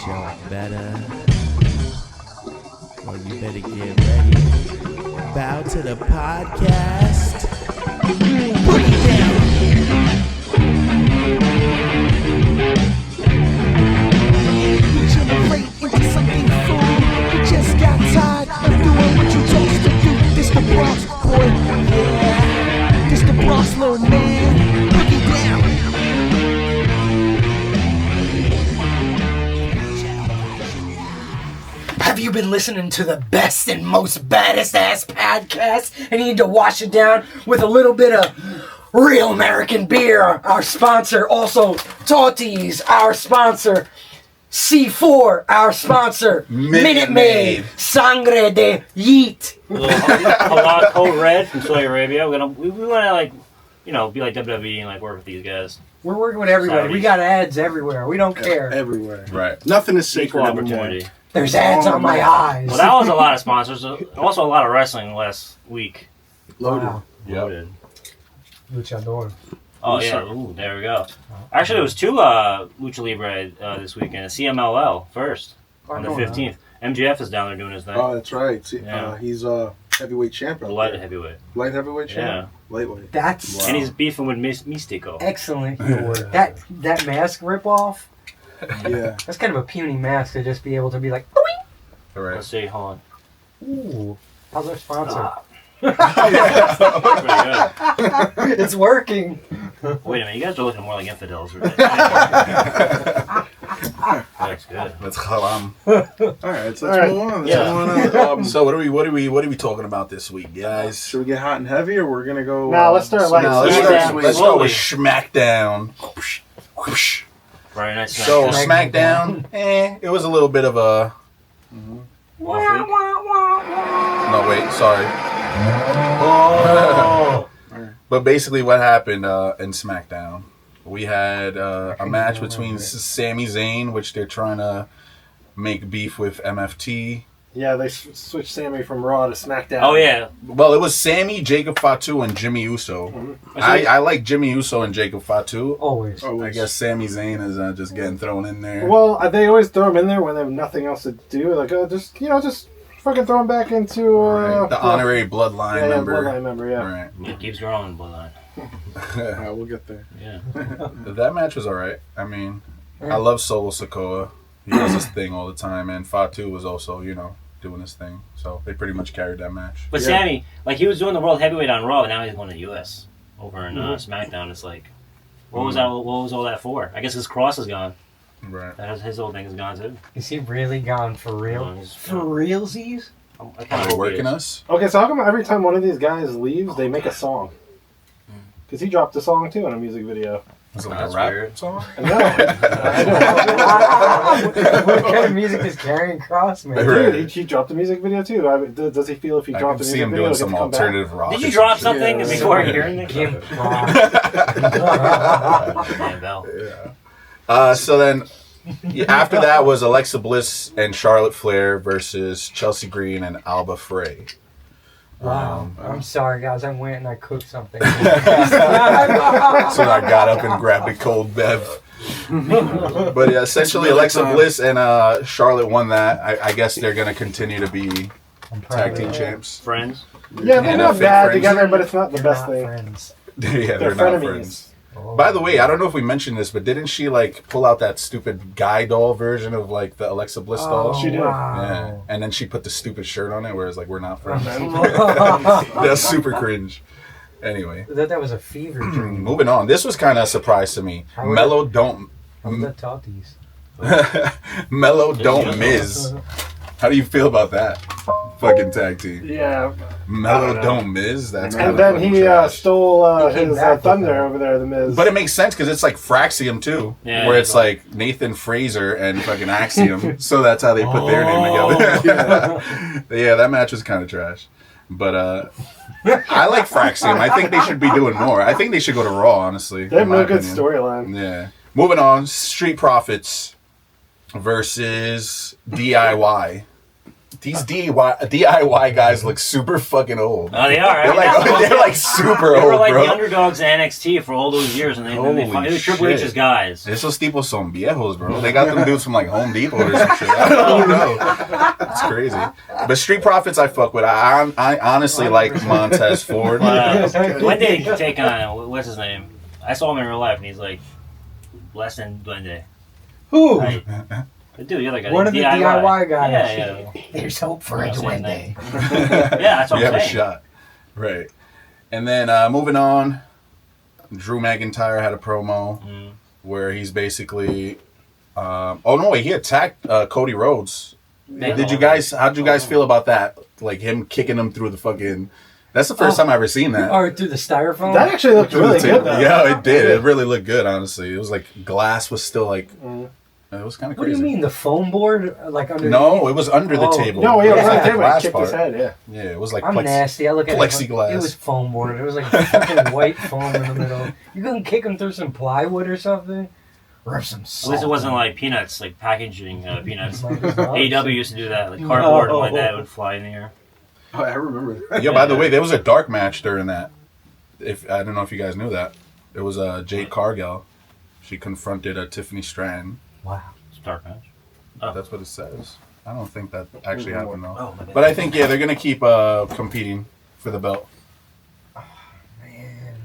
show better. Well, you better get ready. Bow to the podcast. Put it down. Degenerate into something fool. You just got tired of doing what you chose to do. This the Bronx boy, yeah. This the Bronx little man. Boogie down. Have you been listening to the best and most baddest ass podcast and you need to wash it down with a little bit of real American beer? Our sponsor, also Totti's, our sponsor, C4, our sponsor, Minute Maid, Sangre de Yeet. Halal Code Red from Saudi Arabia. We want to be like WWE and like work with these guys. We're working with everybody. Saudis. We got ads everywhere. We don't care. Everywhere. Right. Nothing is sacred Equal anymore. opportunity. There's ads on my eyes. Well, that was a lot of sponsors. Also, a lot of wrestling last week. Loaded. Wow. Loaded. Luchador. Oh yeah. Ooh, there we go. Actually, there was two Lucha Libre this weekend. CMLL first on the 15th. MJF is down there doing his thing. Oh, that's right. See, Yeah. he's heavyweight champ. The light heavyweight. Light heavyweight champ? Yeah. Lightweight. That's Wow. And he's beefing with Mystico. excellent humor. That mask ripoff. Yeah. That's kind of a puny mask to just be able to be like, "Oink." All right. Let's see. Hold on. Ooh, how's our sponsor? Pretty good. It's working. Wait a minute. You guys are looking more like infidels. Right? That's good. Let's halam. All right, so let's move on. Yeah. So what are we talking about this week, guys? Should we get hot and heavy, or we're gonna go? Nah, let's start light. Now, let's SmackDown. start with SmackDown. Whoosh. Very nice. So SmackDown. SmackDown, it was a little bit of a. Off week. No, wait, sorry. Oh. But basically, what happened in SmackDown? We had a match between Sami Zayn, which they're trying to make beef with MFT. Yeah, they switched Sammy from Raw to SmackDown. Oh yeah. Well, it was Sammy, Jacob Fatu, and Jimmy Uso. Mm-hmm. I like Jimmy Uso and Jacob Fatu. Always. I guess Sami Zayn is just getting thrown in there. Well, they always throw him in there when they have nothing else to do. Like, just fucking throw him back into Right. The honorary bloodline member. Bloodline member, yeah. Right. It keeps growing, bloodline. All right, we'll get there. Yeah. That match was alright. I mean, I love Solo Sikoa. He does his thing all the time, and Fatu was also, doing his thing. So they pretty much carried that match. But Yeah. Sammy, like he was doing the world heavyweight on Raw, but now he's going to the US over in SmackDown. It's like, what was that? What was all that for? I guess his cross is gone. Right. His whole thing is gone too. Is he really gone for real? No, he's- For realsies? I Are kinda they hope working he is. us? Okay, so how come every time one of these guys leaves, they make a song? Because he dropped a song too in a music video. Was it like That's a rap weird. song? No, What kind of music is Karrion Kross, man? Right. dude, he dropped a music video too. Does he feel if he I dropped can a see music him video, doing he'll some get to come back? alternative rock. Did or you some drop shit. something Yeah, before so hearing it? Give Damn bell. So then, after that was Alexa Bliss and Charlotte Flair versus Chelsea Green and Alba Frey. Wow. I'm sorry, guys. I went and I cooked something. So I got up and grabbed a cold bev. But yeah, essentially, Alexa Bliss and Charlotte won that. I guess they're going to continue to be tag team champs. Friends. Yeah, they're And not fake bad friends. together, but it's not the They're best not thing. friends. Yeah, they're not frenemies. friends. Oh. By the way, I don't know if we mentioned this, but didn't she pull out that stupid guy doll version of the Alexa Bliss doll? she did. Wow. Yeah, and then she put the stupid shirt on it, where it's like we're not friends. I That's super cringe. Anyway, thought that was a fever dream. moving on. This was kind of a surprise to me. How was Mellow don't How's the Totties? Mellow don't Miz. How do you feel about that fucking tag team? Yeah, Mellow don't Miz. That's and kinda then fucking he trash. stole He came his back with thunder that. over there, the Miz. But it makes sense because it's like Fraxium too, Yeah, where it's it's like Nathan Fraser and fucking Axiom. So that's how they put their name together. Yeah, that match was kind of trash. But I like Fraxium. I think they should be doing more. I think they should go to Raw, honestly. they have in my no good opinion. storyline. Yeah. Moving on, Street Profits versus DIY. These DIY guys look super fucking old. Oh, they are. They're like super They old, were like bro. the underdogs in NXT for all those years, and they it was Triple H's guys. Esos tipos son viejos, bro. They got them dudes from like Home Depot or some shit. I don't know. It's crazy. But Street Profits I fuck with. I honestly like Montez Ford. When did he take on, what's his name? I saw him in real life, and he's like less than Duende. Who? Right. But dude, you're like a One of the DIY guys. Yeah. There's hope for a Duende. Yeah, that's what You I'm have a saying. shot. Right. And then moving on, Drew McIntyre had a promo where he's basically... he attacked Cody Rhodes. How'd you guys feel about that? Like him kicking him through the fucking... That's the first time I've ever seen that. Or through the styrofoam? That actually looked really good, though. Yeah, it did. It really looked good, honestly. It was like glass was still like... It was kind of What crazy. do you mean, the foam board? Like under No, it was under the table. No, It yeah, was right like the there. glass He kicked his part. head, yeah. Yeah, it was like I'm nasty. I look at plexiglass. it was foam board. It was like a fucking white foam in the middle. You couldn't kick him through some plywood or something? Or some At salt. least it wasn't like peanuts, like packaging peanuts. Like his dogs. AW used to do that, like cardboard like that would fly in the air. Oh, I remember that. Yeah, by the way, there was a dark match during that. I don't know if you guys knew that. It was Jade Cargill. She confronted Tiffany Stratton. Wow. It's a dark match. That's what it says. I don't think that actually happened though. Oh, my bad. But I think they're gonna keep competing for the belt. Man.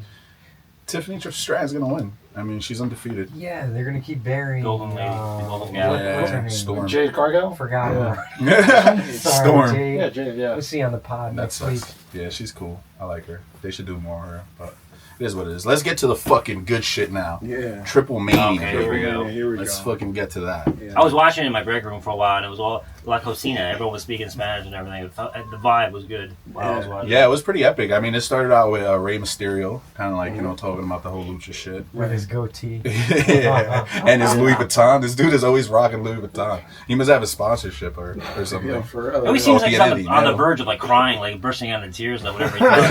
Tiffany Stratton's gonna win. I mean, she's undefeated. Yeah, they're going to keep burying... Golden Lady, the Golden what's her Yeah, name? Storm. Jade Cargill? I forgot her. Sorry, Storm. Jade. Yeah, Jade, yeah. We'll see you on the pod That next week. sucks. Yeah, she's cool. I like her. They should do more of her, but it is what it is. Let's get to the fucking good shit now. Yeah. Triplemania. Okay, here we go. Yeah, here we Let's go. fucking get to that. Yeah. I was watching it in my break room for a while, and it was all La Cocina. Everyone was speaking Spanish and everything. The vibe was good while I was watching. Yeah, it was pretty epic. I mean, it started out with Rey Mysterio, kind of like, talking about the whole lucha shit. With his goatee. Yeah. And his Louis Vuitton. This dude is always rocking Louis Vuitton. He must have a sponsorship or something. Yeah, for It always seems like he's Opie on the no. verge of like crying, like bursting out into tears, like whatever he does.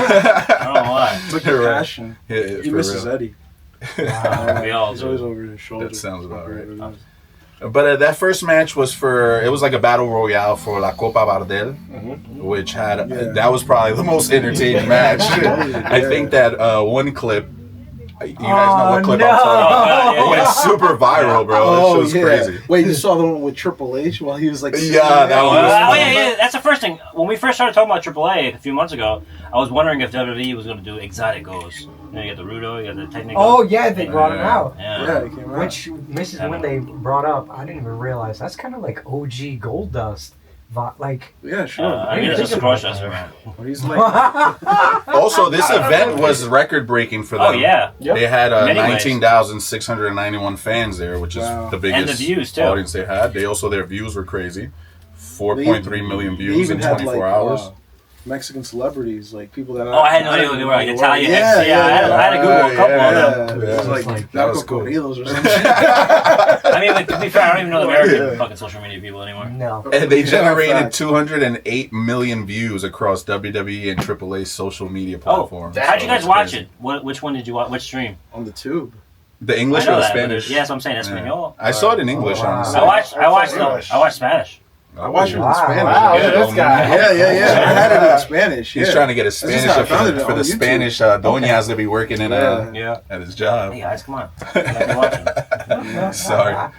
I don't know why. It's like a passion. Yeah, He for misses real. Eddie. We all He's do. always over his shoulder. That sounds about right. Whatever it is. But that first match was it was like a battle royale for La Copa Bardel, which had, that was probably the most entertaining match. I think that one clip, you guys know what clip I'm talking about? It went super viral, bro. That shit was crazy. Wait, you saw the one with Triple H while he was like... Yeah, that one was yeah. That's the first thing. When we first started talking about AAA a few months ago, I was wondering if WWE was going to do exoticos. You got the Rudo, you got the Technico. Oh, yeah, they brought him out. Yeah, it came out. Which, this is when they brought up, I didn't even realize, that's kind of like OG Gold Dust. Like, Yeah, sure. I mean, it's a Crossdresser, man. He's like... Also, this event was record breaking for them. Oh, yeah. They had Many ways. 19,691 fans there, which is Wow. the biggest And the views, too. audience they had. Their views were crazy. 4.3 million They views in even had, 24 hours. Mexican celebrities, like people that... Oh, I had no idea they were like Italian. Yeah, I had to Google a couple of them. It was Yeah. like That was Narco cool. Corridos or something. I mean, like, to be fair, I don't even know the American fucking social media people anymore. no. And they generated fact. 208 million views across WWE and AAA social media Oh, platforms. how'd you So guys it's watch crazy. it? Which one did you watch? Which stream? On the tube. The I English know or the that, but Spanish? yeah, that's what I'm saying. Espanol. I saw it in English, wow. honestly. I watched English. Spanish. I watched it in Wow. Spanish. Wow, look at this guy. Yeah. I had it in Spanish. He's yeah. trying to get a That's just Spanish how I up found it for on the YouTube. Spanish doñas that be working in Yeah. at his job. Hey guys, come on. Gotta be watching. Sorry.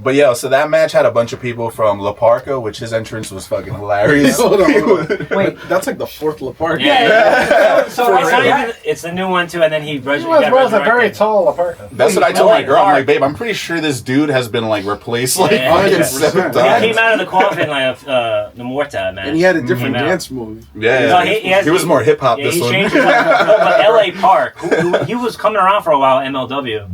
But yeah, so that match had a bunch of people from La Parca, which his entrance was fucking hilarious. Hold on. Wait. That's like the fourth La Parca. Yeah. So It's not real. even. It's the new one too, and then he He was a very tall apartment. That's what I told my Wait, girl. I'm Mark. like, babe, I'm pretty sure this dude has been like replaced like Yeah. fucking 100%. 7 He times. came out of the coffin like the Morta man. And he had a different Came out. dance move. Yeah, No, he was more hip hop Yeah, this he one. changed it. No, but L.A. Park, he was coming around for a while. MLW.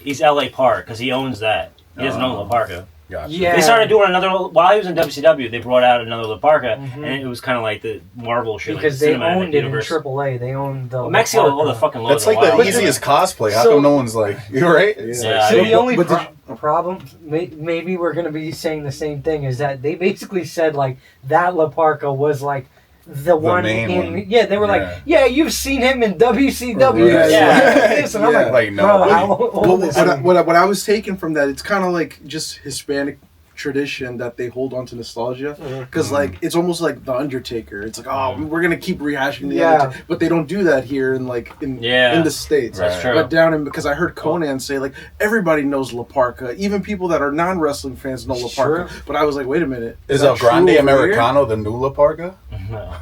He's L.A. Park because he owns that. He doesn't own La Parca. Gotcha. Yeah. They started doing another while he was in WCW. They brought out another La Parca, and it was kind of like the Marvel shit, Because like they the cinematic owned it universe. in AAA. They owned the... Well, Mexico, all the fucking logos. That's like are the wild. easiest cosplay. How So- come no one's like, you right? Yeah. So the only But did problem, maybe we're going to be saying the same thing, is that they basically said, like, that La Parca was, like, the one main in... one. Yeah, they were like, Yeah. you've seen him in WCW. Right. Yeah. This. And I'm Yeah. like, Like, no. bro, But- how old is he? What I was taking from that, it's kind of like just Hispanic tradition that they hold on to nostalgia, because like it's almost like the Undertaker. It's like, oh, we're gonna keep rehashing the Undertaker, but they don't do that here in the States. That's true. But down in, because I heard Conan say like everybody knows La Parka, even people that are non-wrestling fans know La Parka. But I was like, wait a minute, Is that El Grande true over here? Americano the new La Parka? No.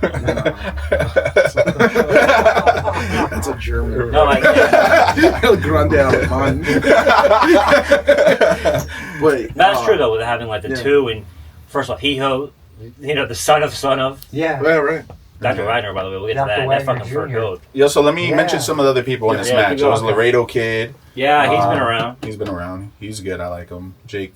That's a German. No, like, El Grande Alemán. But that's true though. With having like the Yeah. two, and first off, Hijo, the son of Yeah. right. Dr. Reiner. By the way, we'll get to Dr. that. That Wagner fucking fur Jr. coat. Yo, so let me Yeah. mention some of the other people in this Yeah, match. keep It was going. Laredo Kid. Yeah, he's been around. He's been around. He's good. I like him. Jake.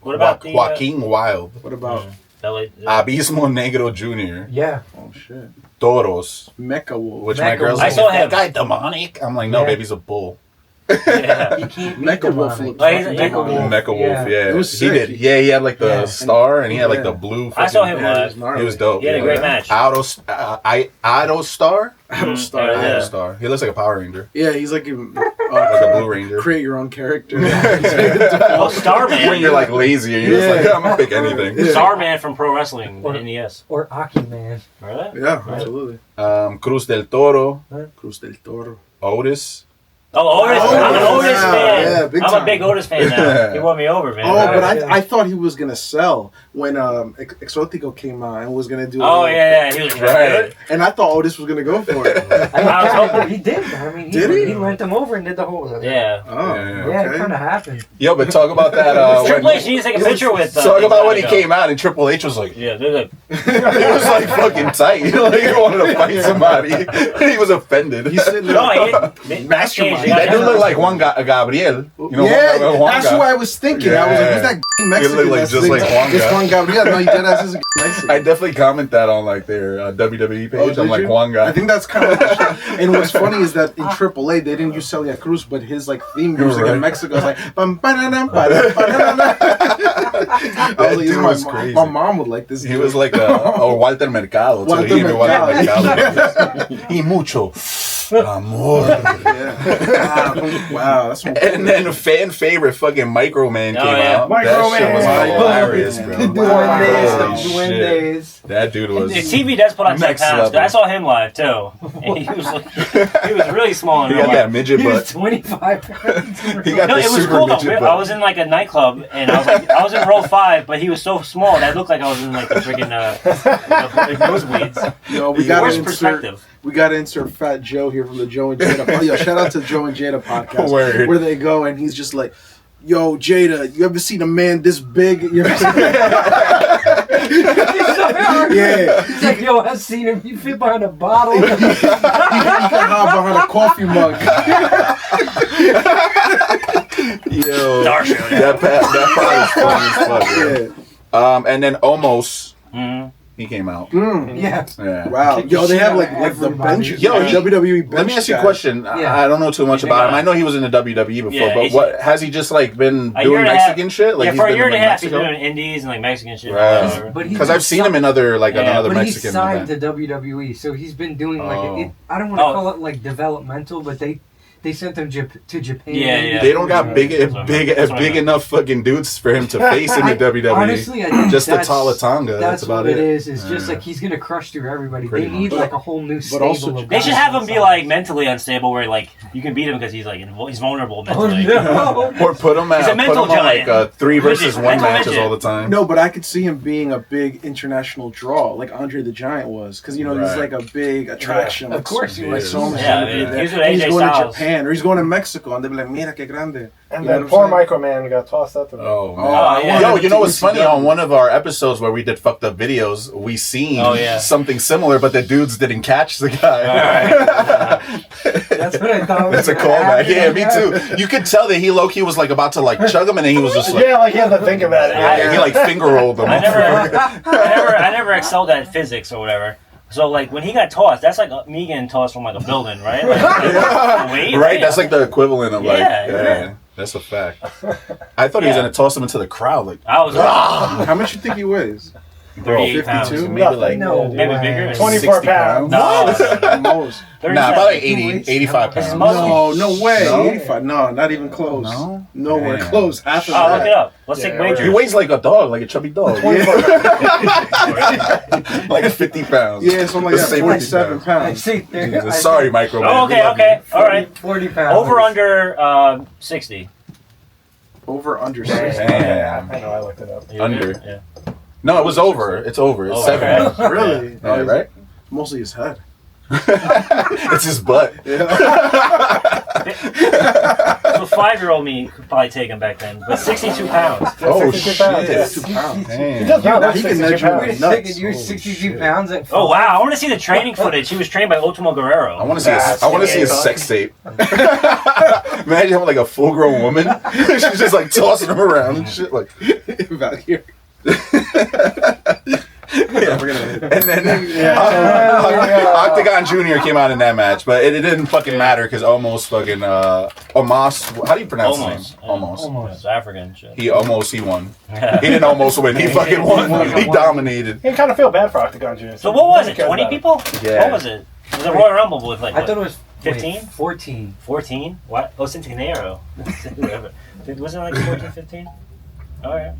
What about the Joaquin Wild. What about Abismo Negro Jr. Yeah. oh shit, Toros. Mecha Wolf? Which Mecha my girl's Wolf. like, I saw him. that guy demonic. I'm like, no, Yeah. baby's a bull. Yeah. You can't Mecha beat Wolf demonic. looks Oh, he's a fucking Mecha demonic. Wolf. Mecha Wolf, Yeah. yeah. It was He sick. did. Yeah, he had like the Yeah. star and he had like Yeah. the blue. I saw fucking- him Yeah, it live. was gnarly. He was dope. He had a great match. Auto Star? Battlestar. Yeah. Auto Star. He looks like a Power Ranger. Yeah, he's like Like a Blue Ranger. create your own character. Oh, Starman. When you're like lazy and you're just like, I'm gonna pick anything. Yeah. Starman from Pro Wrestling Or- NES. Or Aki Man. Really? Yeah, absolutely. Cruz del Toro, Cruz del Toro. Otis. Oh, Otis! Oh, I'm an Otis yeah, fan. yeah, big I'm a time. big Otis fan now. He won me over, man. Oh, but Yeah. I thought he was gonna sell when Exotico came out and was gonna do. Oh yeah, he was Right. good. And I thought Otis was gonna go for it. I was hoping- He did. I mean, Did he? He lent him over and did the whole. Yeah. Oh, Yeah, it okay. kind of happened. Yo, but talk about that. Triple H needs to take a picture with. Talk about when he came out and Triple H was like, Yeah, they're like, he was like fucking tight. Like he wanted to fight somebody. He was offended. He's sitting there. no, he Mastermind. That dude looked like Juan Gabriel. You know, yeah, Juan that's Ga- who I was thinking. I was like, who's that Mexican? looked like that's just like thinking- Juan It's Ga. Juan Gabriel. No, you dead ass is Mexican. I definitely comment that on like their WWE page. Oh, I'm did like you? Juan Ga. I think that's kind of like the shit. And what's funny is that in AAA they didn't use Celia Cruz, but his like theme music Right. in Mexico is like bum ba-da-dum, ba-da-dum, ba-da-dum. I was like, dude was my crazy. mom would like this. He dude. was like a Walter Mercado. So Walter he gave me Walter Mercado. Mercado. Y mucho amor. Yeah. Wow, that's some And then a fan favorite fucking Micro Man Oh, came yeah. out. Micro That shit was Man. hilarious, bro. Wow. Duendes, Holy shit. duendes. That dude was. the TV does put on 10 Next pounds. level. I saw him live too, and he was like, he was really small in He real got that life. midget He was butt. 25 pounds. He got No, the it was super cool though. midget I butt. was in like a nightclub, and I was in row 5, but he was so small that it looked like I was in like the freaking like nosebleeds. Yo, we The gotta worst insert. perspective. We gotta insert Fat Joe here from the Joe and Jada. Yo, shout out to Joe and Jada podcast Word. where they go and he's just like, "Yo, Jada, you ever seen a man this big?" You ever seen Yeah. He's like, yo, I've seen him. He fit behind a bottle. He can hide behind a coffee mug. Yo, Star Show, yeah. that part is funny as fuck. Yeah. And then Omos, Mhm. he came out. Yeah. Yeah. Wow. Kick Yo, the they shit have out like of the everybody. bench. Yo, WWE bench. Let me ask you a guys. question. Yeah. I don't know too much You about think him. I know he was in the WWE before, Yeah, but he's- what has he just like been A year doing and a Mexican half. shit? Like Yeah, he's for a been year and a in half, he's Mexico? doing indies and like Mexican shit. Right. Or whatever. But he's Because I've seen him in other like Yeah. another But he's Mexican signed event. to WWE, so he's been doing like Oh. I don't want to Oh. call it like developmental, but they sent him to Japan. Yeah, yeah. They don't got big That's what I meant. enough fucking dudes for him to face in the WWE. Honestly, I think just the that's Talatanga. That's about what it. It's just Yeah. like he's gonna crush through everybody. Pretty They need much. like a whole new stable also- of They should guys have him be inside. like mentally unstable, where like you can beat him because he's like he's vulnerable Oh mentally. no! Or put him He's a at mental on like giant. 3 versus 1 Mental matches midget. all the time. No, but I could see him being a big international draw, like Andre the Giant was, because he's Right. like a big attraction. Of course he like was. so much. Yeah, I people mean, there. he's with And he's AJ going to Styles. Japan or he's going to Mexico, and they'll be like, "Mira que grande." And You know then what poor I'm saying? Micro Man got tossed out the Oh, man. Oh, yeah. Yo, you know what's funny? ECW. On one of our episodes where we did fucked up videos, we seen Oh, yeah. something similar, but the dudes didn't catch the guy. That's what I thought. That's a callback. Yeah, me too. You could tell that he low-key was like about to like chug him, and then he was just like, Yeah, like he had to think about it. yeah, he like finger rolled him. I never excelled at physics or whatever. So like when he got tossed, that's like me getting tossed from like a building, right? Like, wait, Right? That's like the equivalent of like, Yeah, yeah, yeah. that's a fact. I thought he was Yeah. gonna toss him into the crowd, like, I was. How much you think he weighs? 38 pounds. 52? Maybe like No Maybe way. bigger. 24 60 pounds. No. Most. Nah, about like 80, 85 This is pounds. muscle. No way. No? 85. No, not even close. No? Nowhere Damn. close. Half of Oh, that. look it up. Let's Yeah, take right. He wagers. weighs like a dog, like a chubby dog. Like 50 pounds. Yeah, something like Let's that. say 47 I pounds. see. Jesus. Sorry, Micro. Man. Oh, We okay, love okay. All right. 40 pounds. Over under 60. Over under you. 6. Damn. I know, I looked it up. You Under. good? Yeah. No, it was over. It's over. It's Oh, 7. okay. Really? Yeah, right? Mostly his head. It's his butt. Yeah. So 5-year-old me could probably take him back then, but 62 pounds. Oh, 62 pounds, shit. yeah. 2 pounds. He Damn. does not He look can 62 measure Wait a pounds. nuts. second, you're Holy 62 shit. pounds at Oh wow! I want to see the training footage. He was trained by Ultimo Guerrero. I want to see. I want to see a sex tape. Imagine having like a full-grown woman. She's just like tossing him around and shit. Like, About here. yeah. And then Octagon Jr. came out in that match, but it didn't fucking matter because almost fucking Omos. How do you pronounce his name? Almost. It's African shit. He won. He didn't almost win. He fucking won. He dominated. You kind of feel bad for Octagon Jr. So what was it? Cares 20 about people? Yeah. What was it? It was a Royal Rumble with like I thought it was 15? 14. 14? What? Oh, Centenaro. Whatever. Wasn't it like 14, 15? Oh yeah.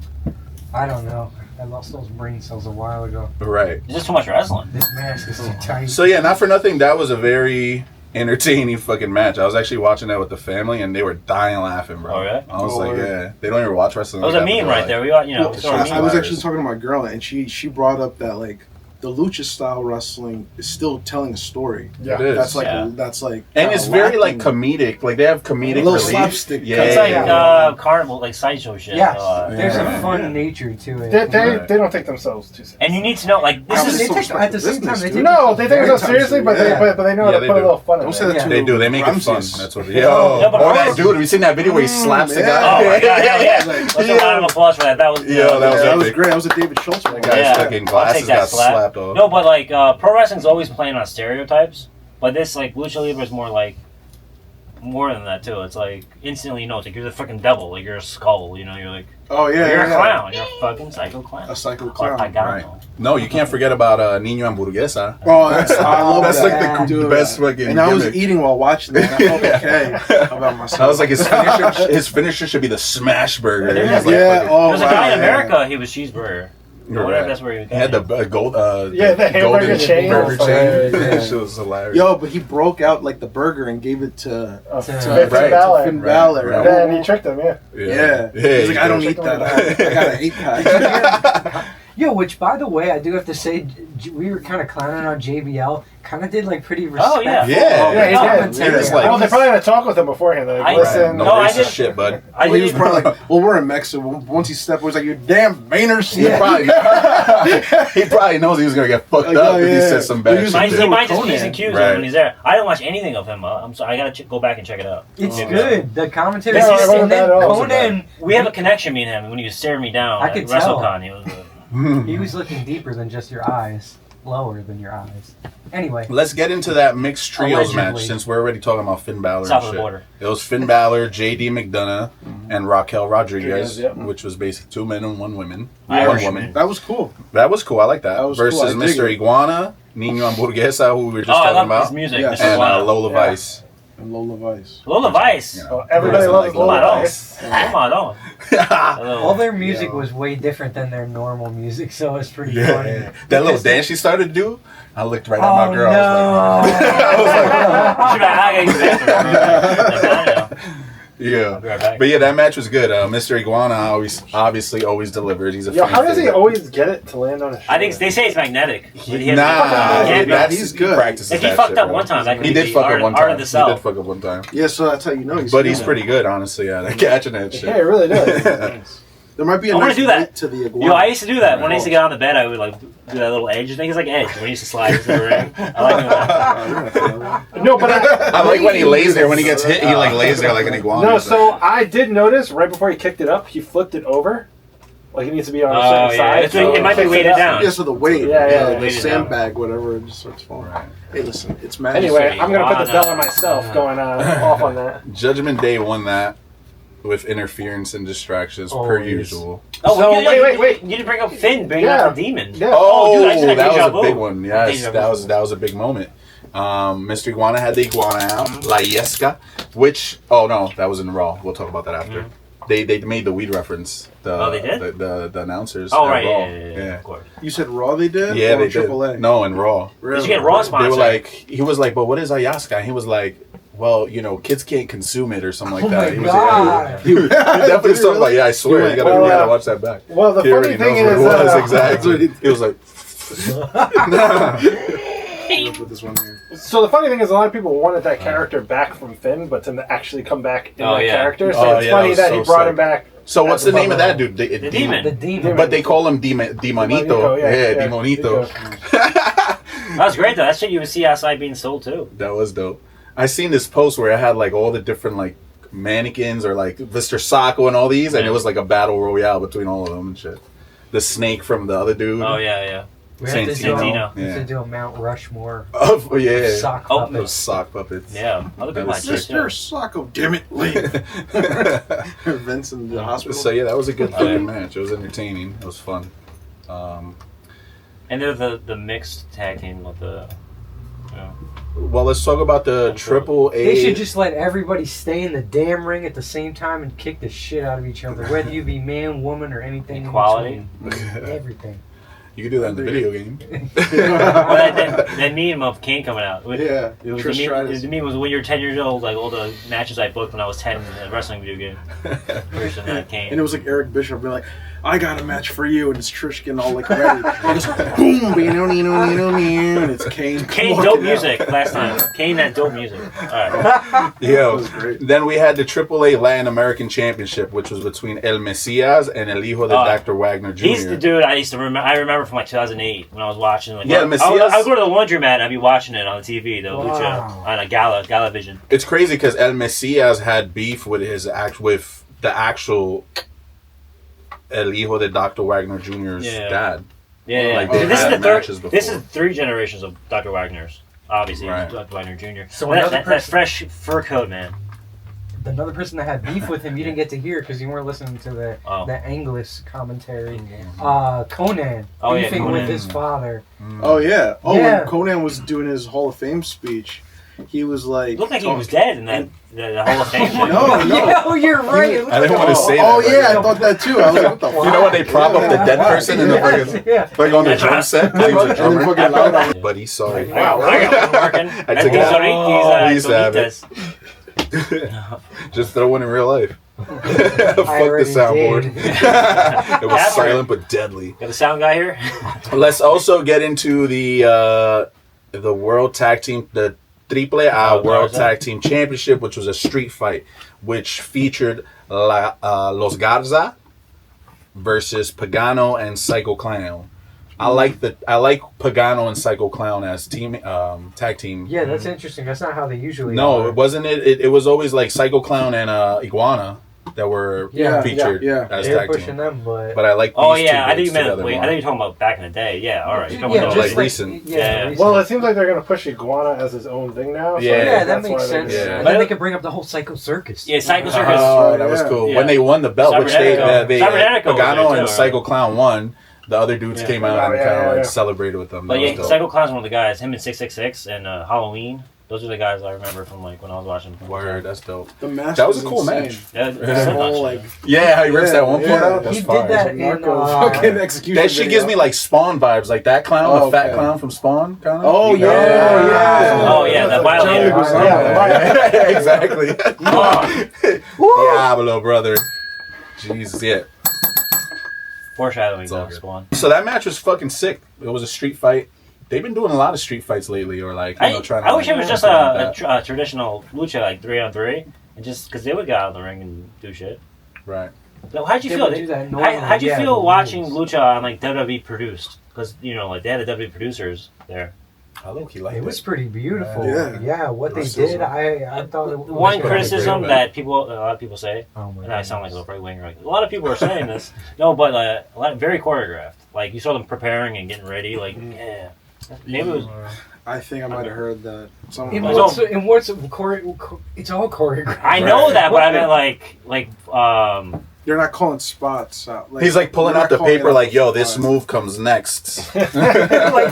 I don't know. I lost those brain cells a while ago. Right. It's just too much wrestling. This mask is too tight. So yeah, not for nothing, that was a very entertaining fucking match. I was actually watching that with the family, and they were dying laughing, bro. Oh, yeah? I was Oh, like, word. yeah, they don't even watch wrestling. It was like a that, meme but right like, there. We got, you know, Well, sort of I meme. was hilarious. actually talking to my girl, and she brought up that like the lucha style wrestling is still telling a story. It is. That's like And it's very like lacking. comedic. Like they have comedic A little relief. slapstick. Yeah, It's like Yeah. carnival, like sideshow shit. Yes, So, there's Yeah. a fun nature to it. They don't take themselves too seriously. and you need to know, like, this I mean, is they so take, at the same time, they take No, they take themselves seriously, but Yeah. but they know how Yeah, to they put a do. little fun in Don't it. say that Yeah. to They do. They make it fun. Ramses. That's what. Yeah, but Oh, that Ramses- dude. Have you seen that video where he slaps the yeah. guy? Oh my god, hell yeah. Like, Let's a round of applause for that. That was, Yeah, that was that was epic. great. That was a David Schultz one. That guy's Yeah. fucking I'll take glasses that got slap. slapped off. No, but like, pro wrestling's always playing on stereotypes, but this, like, Lucha Libre is more like, more than that too. It's like, instantly you know, it's like you're the fucking devil, like you're a skull, you know, you're like, Oh yeah, you're a yeah. clown, you're a fucking psycho clown. A psycho Or clown. pagano. Right. No, you can't forget about Niño Hamburguesa. Oh, that's I love That's that. like the Dude, best fucking And I was gimmick. eating while watching that. I felt okay about myself. I was like, his finisher should be the smash burger. Yeah. He was like, Yeah, fucking- oh, There's a wow, guy in yeah. America, he was cheeseburger. You're Whatever, right. that's where he He had the gold, Yeah, the hamburger golden chain. burger Oh, chain. yeah, That yeah. shit was hilarious. Yo, but he broke out like the burger and gave it to Finn Right. Balor. Finn Balor. Right. Then he tricked him, yeah. Yeah. He's He's like, I don't eat that. I got an 8-pack. Yo, which by the way, I do have to say, we were kind of clowning on JBL. Kind of did like pretty respectful. Oh, yeah. Yeah. Yeah, he did. commentary. It's like- Well, they probably had to talk with him beforehand. They're like, I- listen. No, No, I racist didn't- shit, bud. I Well, he was didn't- probably like, well, we're in Mexico. Once he stepped away, he's like, you damn Vayners. He probably knows he was gonna get fucked Like, up oh, if he yeah. said some Well, bad he was shit. He there with might just Conan. P's and Q's Right. when he's there. I didn't watch anything of him. I'm sorry, I gotta go back and check it out. It's Yeah. good. The commentary. Yeah, it wasn't and then bad at all. Conan, We have a connection, me and him. When he was staring me down I at could tell. WrestleCon, he was. he was looking deeper than just your eyes. Lower than your eyes. Anyway. Let's get into that mixed trios Allegedly. match since we're already talking about Finn Balor South and of the shit. border. It was Finn Balor, JD McDonough, and Raquel Rodriguez, Yep. which was basically 2 men and 1 woman. Irish One woman. man. That was cool. That was cool. I like that. That was cool. Versus I dig Mr. it. Iguana, Nino Hamburguesa, who we were just Oh, I talking love about, his music. Yes. Mr. and Guano. Lola Yeah. Vice. And Lola Vice. Lola Vice. Yeah. Oh, everybody Who loves doesn't Lola like Lola Vice. Come on, don't. All their music Yo. was way different than their normal music, so it's pretty Yeah. funny. That little Because- dance she started to do, I looked right Oh, at my girl. I was like, yeah. I'll be right back. But yeah, that match was good. Mr. Iguana obviously always delivers. He's a Yo, fan how does he favorite. always get it to land on his shoulder? I think they say it's magnetic. But he has Nah, he can't be. he's good. He practices If he that fucked shit, up bro. one time, that could He be did the fuck up art- one art time. of the He cell. did fuck up one time. Yeah, so that's how you know he's But he's feeling pretty good, honestly, at catching that shit. Yeah, it really does. There might be a I wanna nice do that. weight to the iguana. Yo, I used to do that. When I used to get on the bed, I would like do that little edge thing. It's like edge. When he used to slide into the ring. I like doing that. No, but I like when he lays there. When he gets hit, he like lays there like an iguana. no. It's So I did notice right before he kicked it up, he flipped it over. Like it needs to be on a certain Oh, yeah. side. It's like- it might be Fix weighted up. down. Yeah, so the weight, Yeah, the weight it sandbag, whatever, it just starts falling. Right. Hey, listen, it's magic. Anyway, I'm gonna put the Iguana. bell on myself, going off on that. Judgment Day won that with interference and distractions per Always. usual. Oh, So, wait. You didn't bring up Finn bringing Yeah. up the demon. Yeah. Oh, dude, I just had that deja was a vu. big one. Yes, Deja that vu. was a big moment. Mr. Iguana had the iguana out, La Yesca, which that was in Raw. We'll talk about that after. They made the weed reference. They did? The announcers. Oh, at right, Raw. yeah, of course. You said Raw they did? Yeah, or they did. AAA? No, in Raw. Really? Did you get Raw They sponsor? were like, he was like, but what is ayahuasca? And he was like, well, kids can't consume it or something like Oh that. my He was God. he definitely was talking about, yeah, I swear, you gotta watch that back. Well, the He funny already thing knows is, what it was, exactly. He was like, Put this one here. so the funny thing is, a lot of people wanted that character back from Finn, but to actually come back in Oh, that yeah. character. So Oh, it's yeah, funny that that was he so brought sick. him back. so what's the As a name of that bubble. dude? The demon. The demon. But they call him Demonito. Yeah, Demonito. That was great though. That shit you would see outside being sold too. That was dope. I seen this post where it had like all the different like mannequins or like Mr. Sacco and all these, and it was like a battle royale between all of them and shit. The snake from the other dude. Oh yeah. We have to do, Santino. we have to do a Mount Rushmore Oh yeah. sock Oh, puppet. Those sock puppets. Yeah. Other people was had sick. shit. Mr. Sacco, damn it, leave. Vince in the hospital. So yeah, that was a good Oh, yeah. fucking match. It was entertaining. It was fun. And they're the mixed tag team with the. Well, let's talk about the Triple A. They should just let everybody stay in the damn ring at the same time and kick the shit out of each other, whether you be man, woman, or anything. in Equality. between. Everything. You can do that in the video game. Well, that meme of Kane coming out. Yeah, It was Trish the meme, Stratus. the meme was when you're 10 years old, like all the matches I booked when I was 10 in a wrestling video game. Version that Kane. And it was like Eric Bishop being like, I got a match for you, and it's Trish getting all like ready. And it's boom, and it's Kane. Kane walking dope out. music last time. Kane that dope music. Alright. Yeah. was great. Then we had the AAA Latin American Championship, which was between El Mesias and El Hijo de Dr. Wagner Jr. He's the dude I used to remember. I remember from like 2008 when I was watching. Like, Yeah, I Messias. would go to the laundromat and I'd be watching it on the TV, the Wow. Lucha, on a Gala Vision. It's crazy because El Mesias had beef with with the actual El Hijo de Dr. Wagner Jr.'s Yeah. dad. Yeah, Like, yeah. they This is had the third. matches This before. is 3 generations of Dr. Wagner's. Obviously, Right. Dr. Wagner Jr. So But that, another that person- fresh fur coat, man. Another person that had beef with him, you didn't get to hear because you weren't listening to the Anglish commentary. Conan Oh, yeah, beefing Conan. with his father. Oh yeah. Oh, Yeah. when Conan was doing his Hall of Fame speech, he was like, It looked like he was dead in that the Hall of Fame. shit. No, no. Yeah, oh, you're right. It looks I didn't like want to a- say Oh that. yeah, I thought that too. I was like, what the fuck? You know when they prop up the dead person in the Yes, fucking, yeah. like on the drum set? 'Cause he was a And then drummer. fucking loud on. But he's sorry. Wow, I got one working. I That's took it out. Doritos, We used to have it. Doritos. Just throw one in real life. Fuck the already soundboard. did. It was That's silent but deadly. Got the sound guy here? Let's also get into the World Tag Team, the Triple-A World Garza. Tag Team Championship, which was a street fight, which featured Los Garza versus Pagano and Psycho Clown. I like Pagano and Psycho Clown as tag team. Yeah, that's interesting. That's not how they usually No, are. it wasn't. It was always like Psycho Clown and Iguana that were Yeah, featured yeah. as They're tag pushing team. them, but... But I like. Oh these yeah, two I think you dudes meant. together Wait, more. I think you're talking about back in the day. Yeah, all right. You're talking yeah, about just like like recent. Yeah. recent. Well, it seems like they're going to push Iguana as his own thing now. So Yeah. I guess Yeah, that that's makes why sense. they're- Yeah. And then they could bring up the whole Psycho Circus. Yeah, Psycho Circus. Oh, that was Yeah. cool. Yeah. When they won the belt, which they Cybernetico was Pagano there, and too, Psycho right? Clown won. The other dudes Yeah. came out and Yeah, kind of yeah, like yeah. celebrated with them. But That yeah, was dope. Psycho Clown's one of the guys. Him and 666 and Halloween. Those are the guys I remember from like when I was watching. Word, that's dope. The match That was a cool insane. match. Yeah, The so whole, much, like, Yeah, how he rips that one part Yeah. out. That's He did fire. that in, Narco fucking execution. That shit gives me video. like Spawn vibes, like that clown, Oh, the fat okay. clown from Spawn, kind of. Oh, yeah. Oh, yeah, the violator. Yeah, exactly. Diablo, brother. Jesus, yeah. Foreshadowing, It's all though, good. Spawn. So that match was fucking sick. It was a street fight. They've been doing a lot of street fights lately, or like trying to. I wish it was just a that. traditional lucha, like 3-on-3, and just because they would get out of the ring and do shit. Right. So how'd you They feel? would do that normally, How'd you yeah, feel the watching rules. lucha on like WWE produced? Because like they had the WWE producers there. I look, he liked It was it. pretty beautiful. Yeah. Yeah, what they Criticism. did, I thought it was One good. criticism great that a lot of people say, Oh my and I sound like a goodness. right winger. Like, a lot of people are saying this. No, but very choreographed. Like you saw them preparing and getting ready. Like yeah, maybe it was. I think I might have heard that. It's all choreographed. I know that, but I meant like You're not calling spots out. He's like pulling you're out the not calling paper, it like, a "Yo, this spot. move comes next." Like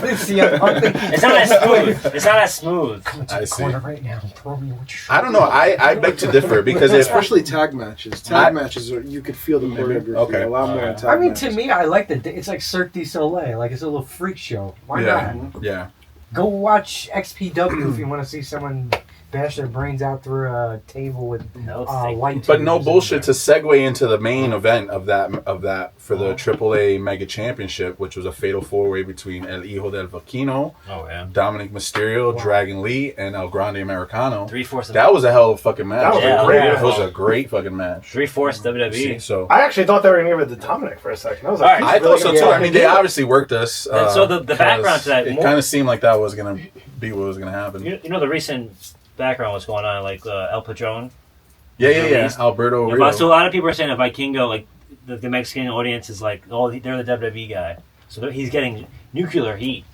this, it's not as smooth. It's not as smooth. I see. Right now, throw me what you're I don't know. I beg to differ because Especially tag matches. Tag matches, you could feel the choreography Okay. a lot more in tag I mean, matches. to me, I like it's like Cirque du Soleil. Like, it's a little freak show. Why not? Yeah. Go watch XPW if you want to see someone bash their brains out through a table with white. But no bullshit to segue into the main event of that for the AAA Mega Championship, which was a fatal four-way between El Hijo del Vaquino, Dominic Mysterio, Dragon Lee, and El Grande Americano. 3/4. That was a hell of a fucking match. That was It was a great fucking match. 3/4 WWE. So I actually thought they were going to give it to Dominic for a second. I was like, Alright. I thought so too. I mean, they obviously worked us. And so the background to that, it kind of seemed like that was gonna be what was gonna happen. You know the recent background what's going on, like El Patron. Yeah. Alberto Rio. So a lot of people are saying that Vikingo, like the Mexican audience is like, oh, they're the WWE guy, so he's getting nuclear heat.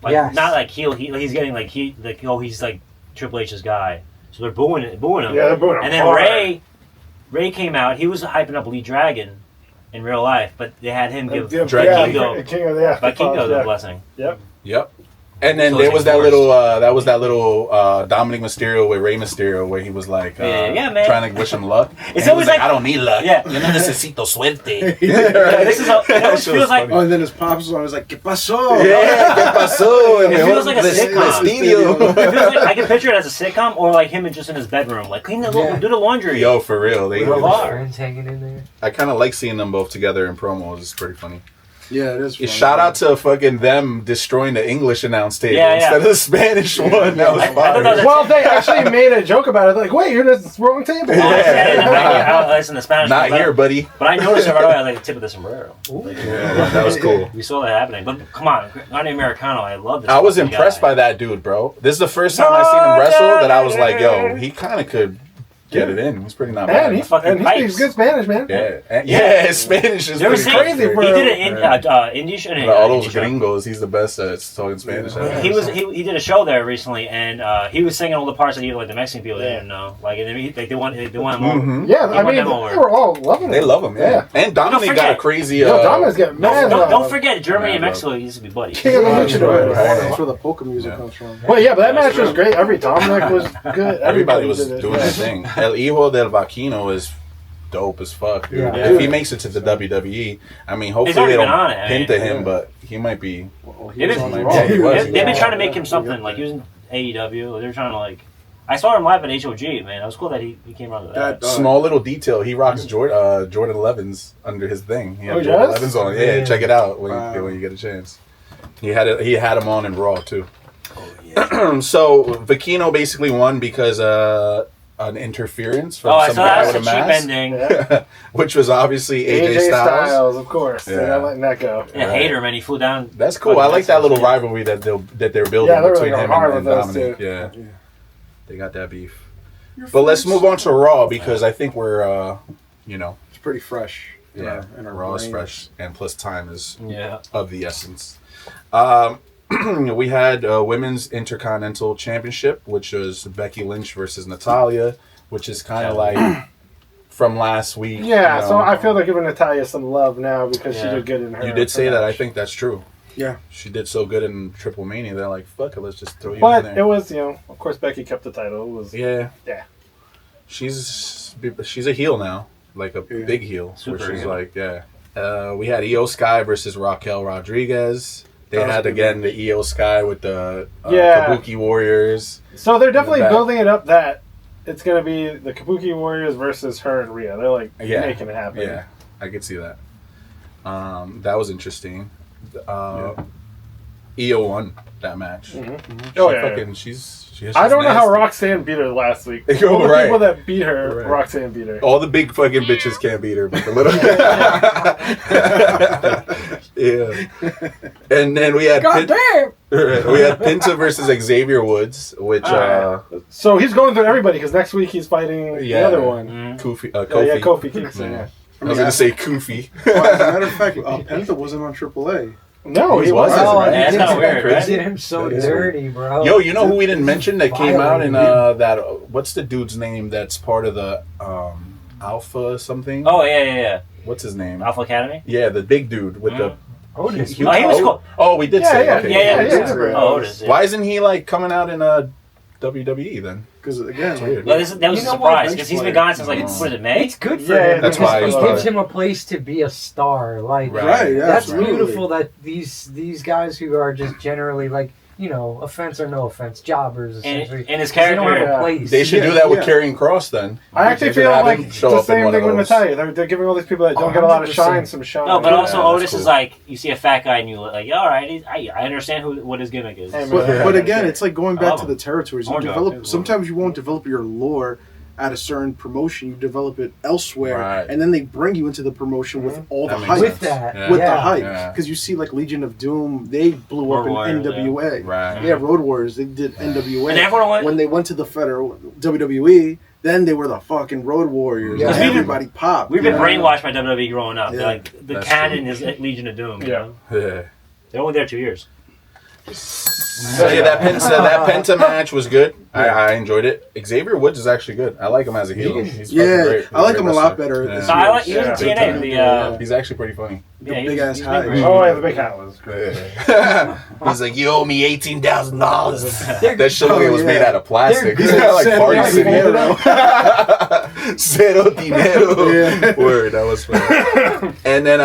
Like not like heel heat. He's getting like heat. Like he's like Triple H's guy. So they're booing him. Yeah, they're booing him. And then hard. Ray came out. He was hyping up Lee Dragon in real life, but they had him give Vikingo the blessing. Yep. And then So there it's was that enforced. little Dominic Mysterio with Rey Mysterio where he was like man. trying to wish him luck. It's And always he was like- I don't need luck. Yeah. Yo no necesito suerte. This is how, it always That shit was feels like. funny. Oh, and then his pop song was like, ¿Qué pasó? Yeah, ¿qué pasó? It feels like a sitcom. Mysterio. It feels like I can picture it as a sitcom or like him just in his bedroom, like clean do the laundry. Yo, for real. They, With a bar. friends hanging in there. I kind of like seeing them both together in promos. It's pretty funny. Yeah, it is. Funny. Shout out to fucking them destroying the English announce table Yeah, yeah. instead of the Spanish one. That was I thought that fire. was Well, they actually made a joke about it. Like, wait, you're in the wrong table. Oh, I said it, I listen to Spanish. Not here, buddy. But I noticed it right away. I was like, tip of the sombrero. Like, Yeah, that was cool. we saw that happening. But come on, Grande Americano, I love this. I was fucking impressed guy. by that dude, bro. This is the first time I seen him wrestle that I was like, yo, he kind of could get it in. He's pretty not And bad. he fucking speaks pipes. good Spanish, man. Yeah, his Spanish is You ever pretty seen crazy crazy. for- He did it in English and All those English. gringos, he's the best at talking Spanish. He did a show there recently, and he was singing all the parts that even like the Mexican people didn't know. Like, and they want him over. Yeah, He I won mean, they them over. were all loving it. They love him, yeah. And Dominic Don't got a forget. crazy. Yo, Dominic's getting mad. Don't forget, Germany Man, and Mexico used to be buddies. King of the luchador. That's where the polka music comes from. Well, yeah, but that match was great. Dominic was good. Everybody was did it. doing their thing. El Hijo del Vaquino is dope as fuck, dude. Yeah. If he makes it to the WWE, I mean, hopefully already they been don't on it, I hint to mean. him, but he might be. Well, They've was on been, Raw. Yeah, he was. they've been trying to make him something. Like, he was in AEW. They're trying to, like... I saw him live at HOG, man. It was cool that he came around to that. Small little detail. He rocks Jordan 11s under his thing. He had Oh, Jordan yes? 11s on. Yeah, check it out when you get a chance. He had him on in Raw too. So Vaquino basically won because an interference from I some saw guy that with was a a cheap mask, ending. Yeah. which was obviously AJ AJ Styles. Styles, of course. Yeah. They're not letting that go. Yeah, hater, man. He flew down. That's cool. I like that little rivalry that they're building Yeah, they're between really him hard and with those Dominic. two. Yeah, they got that beef. But let's move on to Raw because I think we're, It's pretty fresh. in our Raw is brain. fresh and plus time is Yeah. of the essence. We had Women's Intercontinental Championship, which was Becky Lynch versus Natalia, which is kind of like from last week. Yeah, you so know. I feel they're giving Natalia some love now because she Yeah. did good in her. You did say that. I match. think that's true. Yeah. She did so good in Triplemania. They're like, fuck it, let's just throw you in But there. it was, of course, Becky kept the title. It was Yeah. Yeah. She's a heel now, like a Yeah. big heel. Super where she's heel. like, we had Io Sky versus Raquel Rodriguez. They That was had good. again the Io Sky with the Yeah. Kabuki Warriors. So they're definitely back. building it up that it's going to be the Kabuki Warriors versus her and Rhea. They're like Yeah. making it happen. Yeah, I could see that. That was interesting. Io won that match. Mhm. She Oh, yeah, fucking, she's I don't know how nasty. Roxanne beat her last week. Oh, All the right. people that beat her, Right. Roxanne beat her. All the big fucking bitches can't beat her, but the little. Yeah. And then we had we had Pinta versus Xavier Woods, which So he's going through everybody because next week he's fighting the Yeah. other one. Kofi. Kofi Kingston. Yeah. Yeah. I was gonna say Kofi. Well, as a matter of fact, Penta wasn't on AAA. No, he wasn't. wasn't. Right? That's not weird, right? Did him so dirty, bro. Yo, you know who we didn't mention that came out in that? What's the dude's name that's part of the Alpha something? Oh yeah. What's his name? Alpha Academy. Yeah, the big dude with the. Otis. He was cool. Oh, we did say. Okay. Yeah. Oh, Otis. Yeah. Why isn't he like coming out in WWE then? Because again, weird. Well, that was a surprise because he's been gone since like what is it, May? It's good for Yeah, him. that's because why it I gives was- him a place to be a star. Like Right, yeah, that's absolutely. beautiful that these guys who are just generally like, you know, offense or no offense, jobbers essentially. And his they don't have character. a place. They should do that with Karrion Kross then. I actually They should feel have like him show the up in same one thing of with those. Natalia. They're giving all these people that don't get a lot of 100%. shine some shine. No, but also Yeah, that's Otis cool. is like you see a fat guy and you like, all right, I understand what his gimmick is. Hey, man. But again, it's like going back love to him. the territories. You Orange develop. Dog. Sometimes you won't develop your lore at a certain promotion. You develop it elsewhere, Right. and then they bring you into the promotion with all the That makes hype. With that, Yeah. With yeah. the hype, Yeah. because you see like Legion of Doom, they blew up Road in Warriors, NWA. Right. Yeah, Road Warriors, they did NWA. And everyone went. When they went to the federal WWE, then they were the fucking Road Warriors. Yeah. And We've been- everybody popped. We've been you know? brainwashed by WWE growing up. Yeah. Like the That's canon is Legion of Doom. You Yeah. know? Yeah. They're only there 2 years. So yeah, that Penta match was good. I enjoyed it. Xavier Woods is actually good. I like him as a heel. He's fucking Yeah, great. I like He's a him great a lot wrestler. better Yeah. this So I like he was in Yeah. TNA. The He's actually pretty funny. yeah, big ass he's high. been great. Oh, yeah, the big hat was great. He's like, you owe me $18,000. That shit was made out of plastic. They're He's good. got like Party Cero City. dinero. Cero dinero. Yeah. Word, that was funny. And then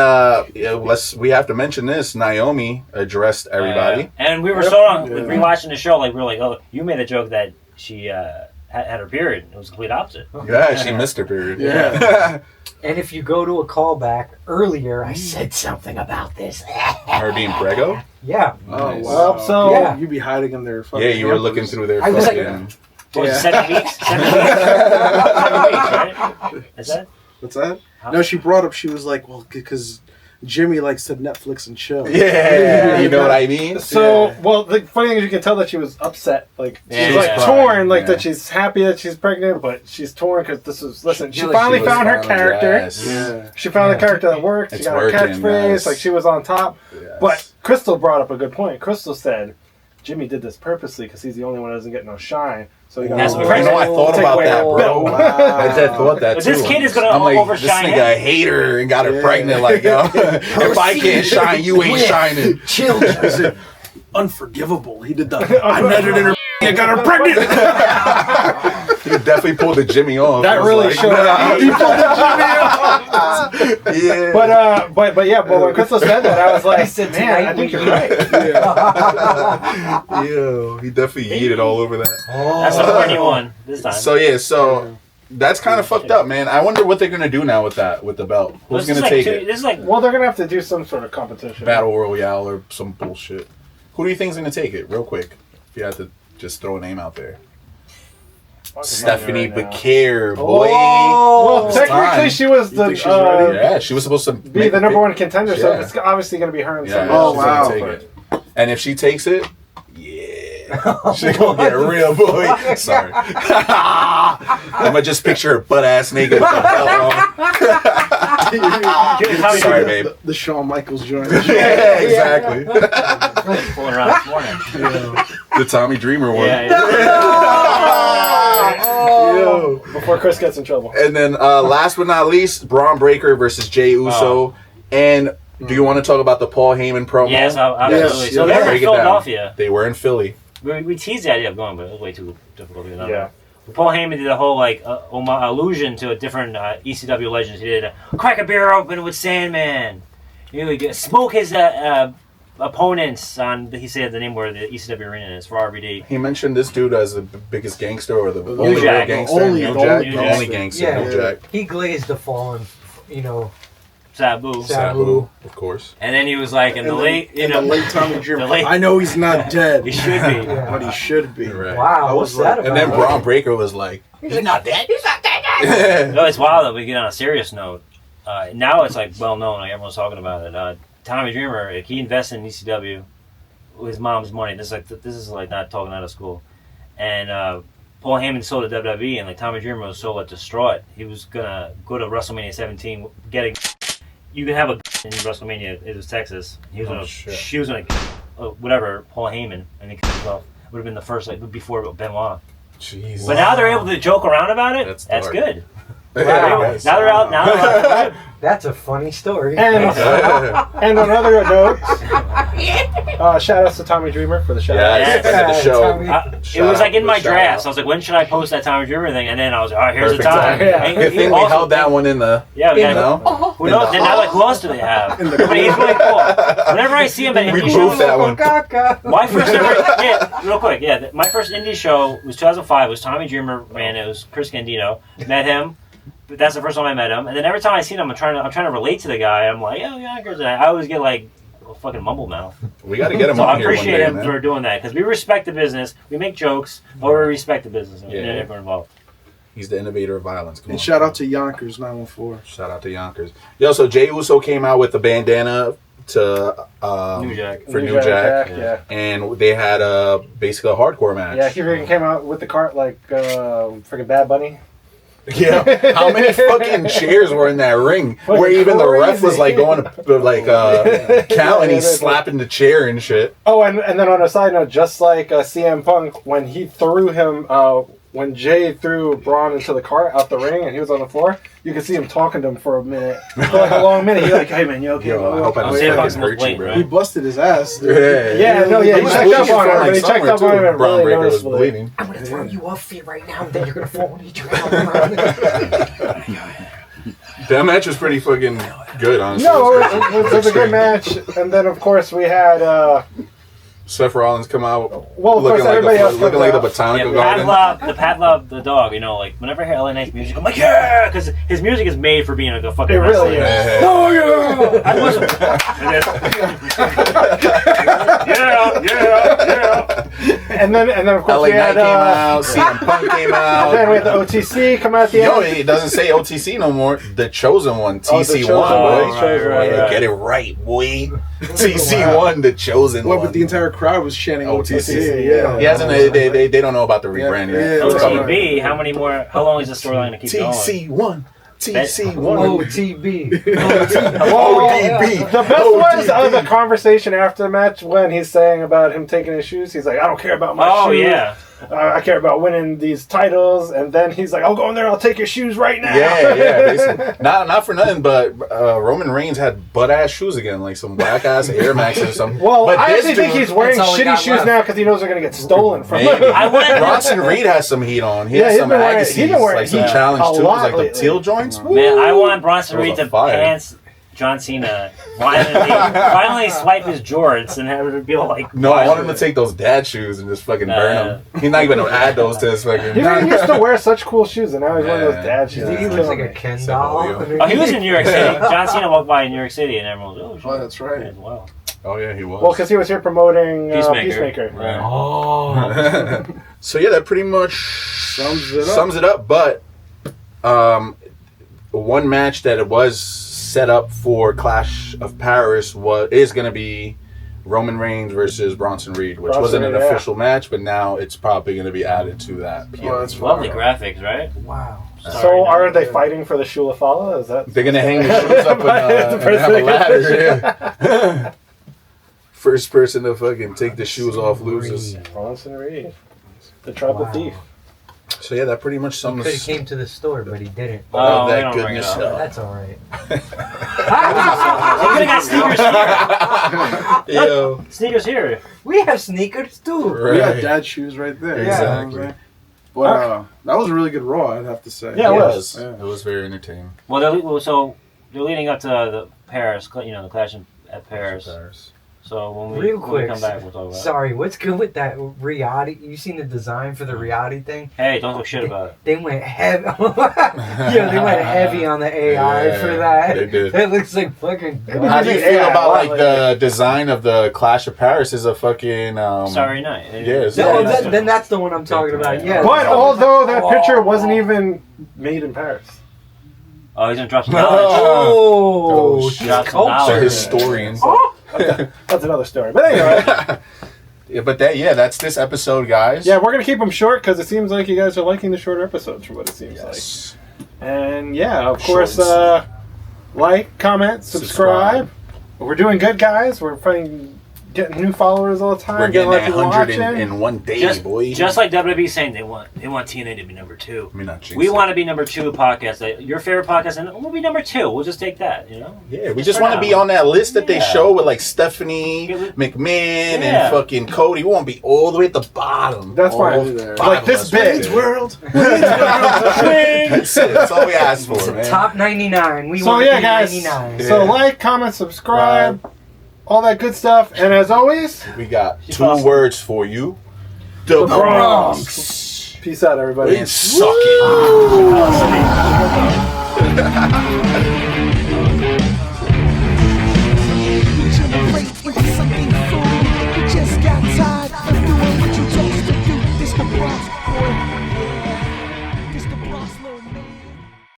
we have to mention this. Naomi addressed everybody. And we were so on rewatching the show. Like we were like, oh, you made a joke that she had her period. It was the complete opposite. Yeah, she missed her period. Yeah. And if you go to a callback earlier, I said something about this. Her being prego? Yeah. Oh Nice. wow! Well, so- Yeah. You'd be hiding in there. Yeah, you were looking through their I was like- fucking... What was it, Yeah. 7 weeks? 7 weeks? 7 weeks, right? Is that? What's that? How- No, she brought up. She was like, well, because Jimmy likes to Netflix and chill. Yeah, you know what I mean? So, well, the funny thing is you can tell that she was upset. Like, Yeah, she's like yeah. torn, like Yeah. that she's happy that she's pregnant, but she's torn because this is, listen, she She finally was found her found, character. yes. Yeah. She found Yeah. a character that worked. She It's got her working, catchphrase. yes. Like, she was on top. Yes. But Crystal brought up a good point. Crystal said, Jimmy did this purposely because he's the only one that doesn't get no shine. So he got That's to what You know, I thought take about away that, her bro. belt. I did thought that But too. this kid is gonna I'm like, this overshine nigga him. hate her and got her Yeah. pregnant. Like, yo, if I can't shine, you ain't shining. Children. I said, unforgivable. He did the. I nutted in her. I got her pregnant. He definitely pulled the Jimmy off. That I was really like, showed nah. He pulled the Jimmy Yeah. But when Crystal said that, I was like, I said, man, tonight I think we you're right. Yo, he definitely yeeted all over that. That's the horny one this time. So that's kind of fucked up, man. I wonder what they're gonna do now with the belt. Who's This is gonna like take two- it? This is like Well, they're going to have to do some sort of competition. Battle Royale or some bullshit. Who do you think's gonna take it, real quick? If you had to just throw a name out there. Stephanie Right now. Bakir, boy. Well, It's technically, time. she was You think she's ready? Yeah, she was supposed to be the number one contender, so Yeah. it's obviously going to be her and Yeah, someone Oh, else. she's gonna wow. take it. And if she takes it, yeah, she's gonna get real, boy. Sorry, I'm gonna just picture her butt ass naked with the belt on. Sorry, babe. The Shawn Michaels joint. Yeah, exactly. fooling around this morning. The Tommy Dreamer one. Yo, before Chris gets in trouble. And then last but not least, Braun Breaker versus Jey Uso. And do you want to talk about the Paul Heyman promo? Yes, absolutely. Yes, So yes. they're in Break it down. Philadelphia. They were in Philly. We teased the idea of going, but it was way too difficult to get on. Yeah. Paul Heyman did a whole allusion to a different ECW legends. He did crack a beer open with Sandman. You know, smoke his opponents on. He said the name where the ECW arena is for RVD. He mentioned this dude as the biggest gangster or the New only real Jack. gangster. Only- New the Jack, only the gangster. only gangster. Yeah. New Jack. He glazed the fallen, you know. Sabu. Sabu, of course. And then he was like, in the late, in the late Tommy the Dreamer. late- I know he's not dead, he should be. Yeah. but he should be. Right. Wow, I what's was that like- about? And then Braun Breaker was like, He's not dead. He's not dead. No, it's wild that we get on a serious note. Now it's like well known, like everyone's talking about it. Tommy Dreamer, like, he invested in ECW with his mom's money. This is like not talking out of school. And Paul Heyman sold to WWE, and like Tommy Dreamer was so like distraught. He was gonna go to WrestleMania 17, getting. You can have a in WrestleMania. It was Texas. He was shit. Whatever, Paul Heyman, and he would have been the first before Benoit. Jeez. But now they're able to joke around about it. That's good. Wow. Now they're out. Now That's a funny story. And on another note, shout outs to Tommy Dreamer for the shout out. Yeah, the show. It was like in my drafts. I was like, when should I post that Tommy Dreamer thing? And then I was like, all right, here's Perfect the time. Yeah. Good thing we held that one in the. Yeah, we know? Who knows? Then now, like, who else do they have? But he's really cool. Whenever I see him at indie shows, that one. my first ever, real quick, my first indie show was 2005. It was Tommy Dreamer, man. It was Chris Gandino. Met him. But that's the first time I met him. And then every time I see him, I'm trying to relate to the guy. I'm like, oh, yeah, I always get like a fucking mumble mouth. We got to get him so on I here one appreciate day, him man. for doing that because we respect the business. We make jokes, but we respect the business and everyone involved. He's the innovator of violence. And shout out to Yonkers 914. Shout out to Yonkers. Yo, so Jey Uso came out with the bandana to New Jack. for New Jack. Yeah. And they had basically a hardcore match. Yeah, he freaking came out with the cart like freaking Bad Bunny. Yeah, how many fucking chairs were in that ring? Where even the ref was like going to like count, and he's slapping the chair and shit. Oh, and then on a side note, just like CM Punk, when he threw him, when Jay threw Braun into the cart out the ring and he was on the floor, you could see him talking to him for a minute, for like a long minute. He's like, "Hey man, you okay?" Yo, I hope I don't CM Punk's fucking hurt you, late, bro. He busted his ass. Dude. Yeah, he checked up on him. He checked up on him and Braun really Breaker was noticeably. bleeding. I'm gonna throw you off feet right now, and then you're gonna fall and eat your out. That match was pretty fucking good, honestly. No, it was a good match. And then of course we had. Seth Rollins come out Well, of looking course, like everybody else looking comes like the out. botanical Pat garden. Love, the dog, you know, like whenever I hear LA Knight's music, I'm like, yeah, because his music is made for being like a fucking It really wrestler. is. Oh yeah! I listen. yeah. And then of course LA we Knight had. came out, CM Punk came out. Then we had the OTC come out at the Yo, end. it doesn't say OTC no more. The Chosen One, Oh, the TC1, Chosen One, boy. Chosen One, Yeah, right. get it right, boy. TC1, the Chosen What? One. But the entire crowd was chanting OTC. Yeah. He hasn't. They don't know about the rebrand yet. Yeah, It's coming. OTB, how long is this storyline to keep going? TC1. TC1. OTB. ODB. The best was the conversation after the match when he's saying about him taking his shoes. He's like, I don't care about my shoes. Oh yeah. I care about winning these titles. And then he's like, I'll go in there. I'll take your shoes right now. Yeah, basically. Not for nothing, but Roman Reigns had butt ass shoes again, like some black ass Air Max or something. Well, but I this actually think dude- he's wearing That's all he shitty got shoes left. now because he knows they're going to get stolen from Maybe. him. Bronson Reed has some heat on. He Yeah, has he's some been wearing- Agassiz, he's been wearing like some heat challenge a too, lot like the lately. teal joints. Man, I want Bronson Those Reed are to fire. pants John Cena finally swipe his jorts and have it be like. No, I want him to take those dad shoes and just fucking burn them. He's not even gonna add those to his fucking. He used to wear such cool shoes, and now he's wearing those Yeah. dad shoes. He It's looks like killing a me. Ken Except doll. Julio. Oh, he was in New York City. John Cena walked by in New York City, and everyone was, Oh, that's right. Wow. Oh yeah, he was. Well, because he was here promoting Peacemaker. Peacemaker. Right. Oh. So yeah, that pretty much sums it up. But one match that it was set up for Clash of Paris is going to be Roman Reigns versus Bronson Reed, which wasn't an official match, but now it's probably going to be added to that. Oh, that's Lovely graphics, right? Wow. So are they fighting for the Shula Fala? Is that They're going to hang the shoes up and have a ladder. Yeah. First person to fucking take the shoes off loses. Bronson Reed, the tribal thief? So yeah, that pretty much He sums could have came to the store, but he didn't. all Oh, they that don't bring it goodness up. up. That's all right. We could have got sneakers here. Yo, Sneakers here. We have sneakers too. We got right. dad shoes right there. Exactly. But that was a really good Raw, I'd have to say. Yeah, it It was. was. It was very entertaining. Well, they're leading up to the Paris, the Clash at Paris. So when we come back, we'll talk about it. Sorry, what's good with that Riyadh? You seen the design for the Riyadh thing? Hey, don't talk shit about it. They went heavy. They went heavy on the AI Yeah, for that. they did. It looks like fucking. How do you feel Yeah, about like like- the design of the Clash of Paris is a fucking Sorry night. Yes. No, Yeah. then that's the one I'm talking about. Yeah. But although that picture wasn't even made in Paris. Oh, he's gonna drop some knowledge. Oh, shit. Drop some They're knowledge. historians. That's another story. But anyway, Yeah, but that's this episode, guys. yeah, we're gonna keep them short because it seems like you guys are liking the shorter episodes, from what it seems Yes. like. And yeah, of Short course, and like, comment, subscribe. We're doing good, guys. We're getting new followers all the time. We're getting getting 100 in one day, boy. Just like WWE saying they want TNA to be number 2. I mean, not jinx we it. want to be number 2 podcast. Your favorite podcast, and we'll be number 2. We'll just take that, you know? Yeah, we just want to be on that list that they show with like Stephanie McMahon and fucking Cody. We want to be all the way at the bottom. That's fine. Like this big. Wayne's World. That's it. That's all we asked for, man. Top 99. We So want to yeah, be guys. 99. So like, comment, subscribe, all that good stuff. And as always, We got She's 2 awesome. words for you. The Bronx. Peace out, everybody. And suck it. Generate into something cool. We just got tired of doing what you told us to do. This the Bronx, boy.